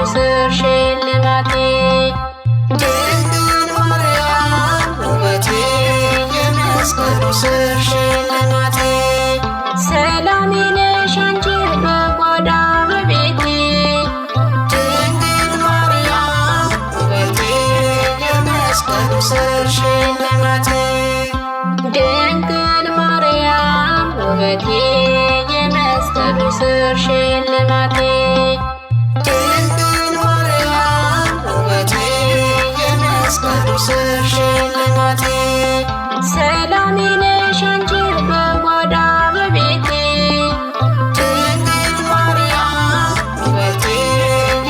ስር ሽልማቴ ድንግል ማርያም ውበቴ የመስቀሉ ስር ሽልማቴ ሰላሜ ነሽ አንቺ በጓዳ በቤቴ ድንግል ማርያም ውበቴ የመስቀሉ ስር ሽልማቴ ድንግል ማርያም ውበቴ የመስቀሉ ስር ሽልማቴ ድንግል ማርያም ውበቴ የመስቀሉ ስር ሽልማቴ ሰላሜ ነሽ አንቺ በጓዳ በቤቴ ድንግል ማርያም ውበቴ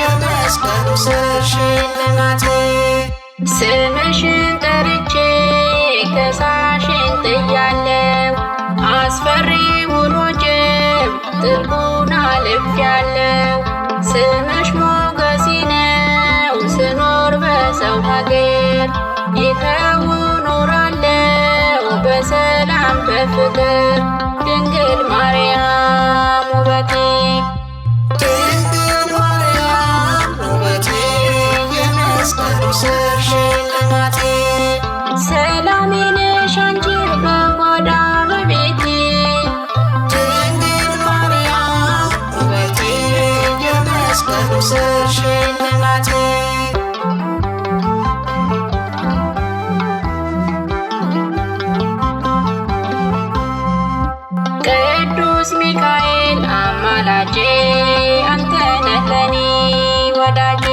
የመስቀሉ ስር ሽልማቴ ስምሽን ጠርቼ ከሳሽን ጥያለው አስፈሪውን ወጀብ ጥልቁን አልፌያለው ስምሽ ሞገሴ ነው ስኖር በሰው ሀገር ይኸው ኖራለው በሰላም በፍቅር ድንግል ማርያም ውበቴ ድንግል ማርያም ውበቴ የመስቀሉ ስር ሽልማቴ ሰላሜ ነሽ አንቺ በጓዳ በቤቴ ድንግል ማርያም ውበቴ የመስቀሉ ስር ሽልማቴ ቅዱስ ሚካኤል አማላጄ አንተ ነህ ለኔ ወዳጄ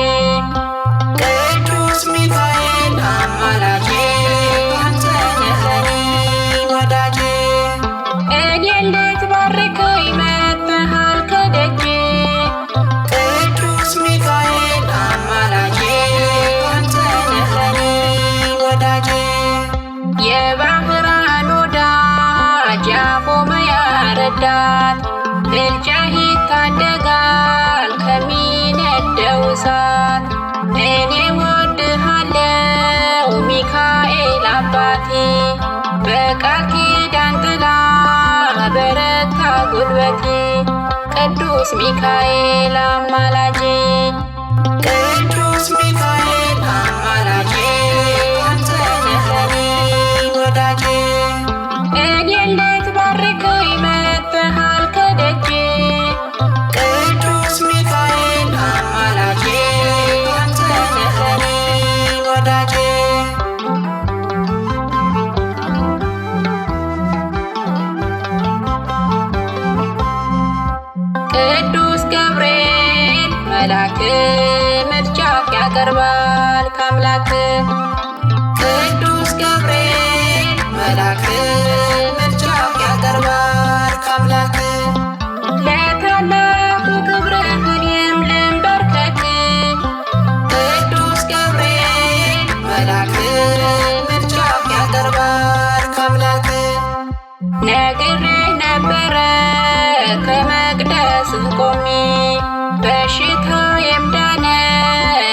ቅዱስ ሚካኤል አማላጄ አንተ ነህ ለኔ ወዳጄ እኔን ልትባርከኝ መጥተሃል ከደጄ ቅዱስ ሚካኤል አማላጄ አንተ ነህ ለኔ ወዳጄ የባህራን ወዳጅ ያቆመያ ረዳት ምልጃህ ይታደጋል ከሚነደው እሳት እኔ ወድሃለው ሚካኤል አባቴ በቃል ኪዳን ጥላ በረታ ጉልበቴ ቅዱስ ሚካኤል አማላጄ ቅዱስ ሚካኤል አማላጄ አንተ ነህ ለኔ ወዳጄ እኔን ልትባርከኝ መጥተሃል ከደጄ ቅዱስ ሚካኤል አማላጄ አንተ ነህ ለኔ ወዳጄ ቅዱስ ገብርኤል መልአክ ምልጃህ ያቀርባል ካምላክ ቅዱስ ገብርኤል መልአክ ምልጃህ ያቀርባል ካምላክ ለታላቁ ክብርህ እኔም ልንበርከክ ቅዱስ ገብርኤል መልአክ ምልጃህ ያቀርባል ካምላክ ነግሬህ ነበረ ከመቅደስ ቆሜ በሽታዬም ዳነ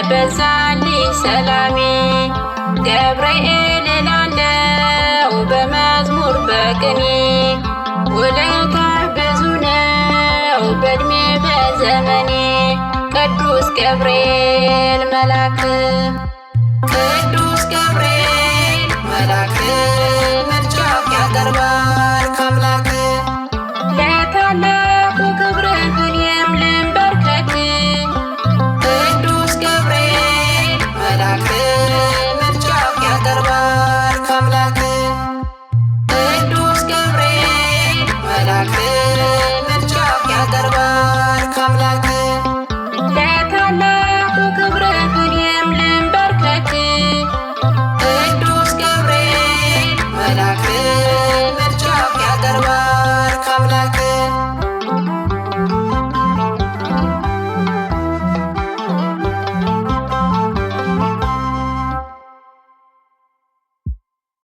በዛልኝ ሰላሜ ገብርኤል እላለው በመዝሙር በቅኔ ውለታህ ብዙ ነው በዕድሜ በዘመኔ ቅዱስ ገብርኤል መልአክ ቅዱስ ገብርኤል መልአክ ምልጃህ ያቀርባል